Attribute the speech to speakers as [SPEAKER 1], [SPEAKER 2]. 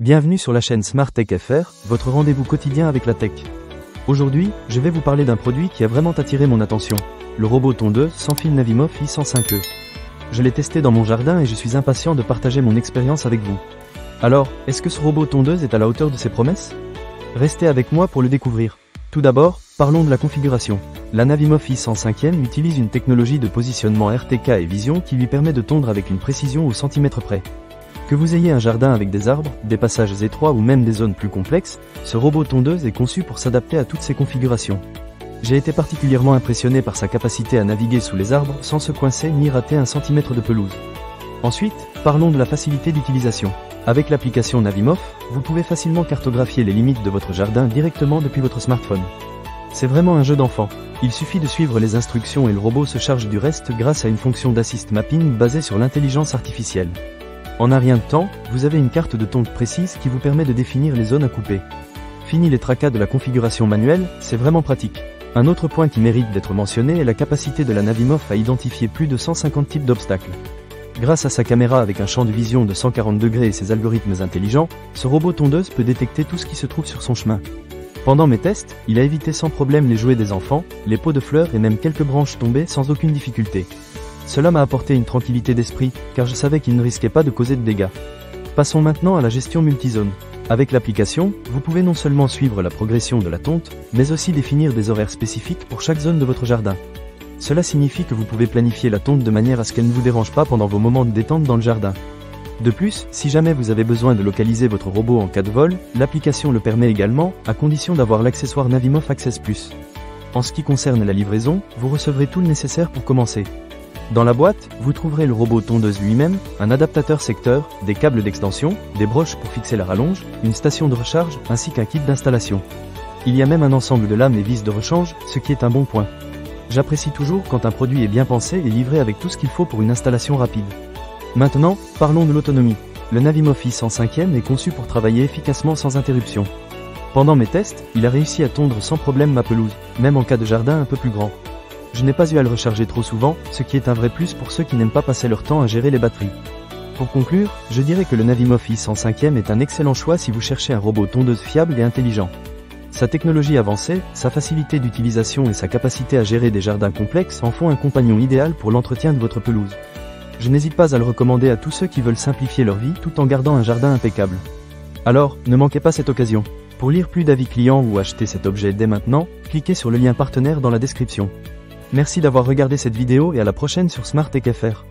[SPEAKER 1] Bienvenue sur la chaîne Smart Tech FR, votre rendez-vous quotidien avec la tech. Aujourd'hui, je vais vous parler d'un produit qui a vraiment attiré mon attention, le robot tondeuse sans fil Navimoff i105e. Je l'ai testé dans mon jardin et je suis impatient de partager mon expérience avec vous. Alors, est-ce que ce robot tondeuse est à la hauteur de ses promesses? Restez avec moi pour le découvrir. Tout d'abord, parlons de la configuration. La Navimoff i105e utilise une technologie de positionnement RTK et vision qui lui permet de tondre avec une précision au centimètre près. Que vous ayez un jardin avec des arbres, des passages étroits ou même des zones plus complexes, ce robot tondeuse est conçu pour s'adapter à toutes ces configurations. J'ai été particulièrement impressionné par sa capacité à naviguer sous les arbres sans se coincer ni rater un centimètre de pelouse. Ensuite, parlons de la facilité d'utilisation. Avec l'application Navimoff, vous pouvez facilement cartographier les limites de votre jardin directement depuis votre smartphone. C'est vraiment un jeu d'enfant. Il suffit de suivre les instructions et le robot se charge du reste grâce à une fonction d'assist mapping basée sur l'intelligence artificielle. En un rien de temps, vous avez une carte de tonte précise qui vous permet de définir les zones à couper. Fini les tracas de la configuration manuelle, c'est vraiment pratique. Un autre point qui mérite d'être mentionné est la capacité de la Navimoff à identifier plus de 150 types d'obstacles. Grâce à sa caméra avec un champ de vision de 140 degrés et ses algorithmes intelligents, ce robot tondeuse peut détecter tout ce qui se trouve sur son chemin. Pendant mes tests, il a évité sans problème les jouets des enfants, les pots de fleurs et même quelques branches tombées sans aucune difficulté. Cela m'a apporté une tranquillité d'esprit, car je savais qu'il ne risquait pas de causer de dégâts. Passons maintenant à la gestion multizone. Avec l'application, vous pouvez non seulement suivre la progression de la tonte, mais aussi définir des horaires spécifiques pour chaque zone de votre jardin. Cela signifie que vous pouvez planifier la tonte de manière à ce qu'elle ne vous dérange pas pendant vos moments de détente dans le jardin. De plus, si jamais vous avez besoin de localiser votre robot en cas de vol, l'application le permet également, à condition d'avoir l'accessoire Navimoff Access Plus. En ce qui concerne la livraison, vous recevrez tout le nécessaire pour commencer. Dans la boîte, vous trouverez le robot tondeuse lui-même, un adaptateur secteur, des câbles d'extension, des broches pour fixer la rallonge, une station de recharge, ainsi qu'un kit d'installation. Il y a même un ensemble de lames et vis de rechange, ce qui est un bon point. J'apprécie toujours quand un produit est bien pensé et livré avec tout ce qu'il faut pour une installation rapide. Maintenant, parlons de l'autonomie. Le Navimoff i105e est conçu pour travailler efficacement sans interruption. Pendant mes tests, il a réussi à tondre sans problème ma pelouse, même en cas de jardin un peu plus grand. Je n'ai pas eu à le recharger trop souvent, ce qui est un vrai plus pour ceux qui n'aiment pas passer leur temps à gérer les batteries. Pour conclure, je dirais que le Navimoff i105e est un excellent choix si vous cherchez un robot tondeuse fiable et intelligent. Sa technologie avancée, sa facilité d'utilisation et sa capacité à gérer des jardins complexes en font un compagnon idéal pour l'entretien de votre pelouse. Je n'hésite pas à le recommander à tous ceux qui veulent simplifier leur vie tout en gardant un jardin impeccable. Alors, ne manquez pas cette occasion. Pour lire plus d'avis clients ou acheter cet objet dès maintenant, cliquez sur le lien partenaire dans la description. Merci d'avoir regardé cette vidéo et à la prochaine sur Smart Tech FR.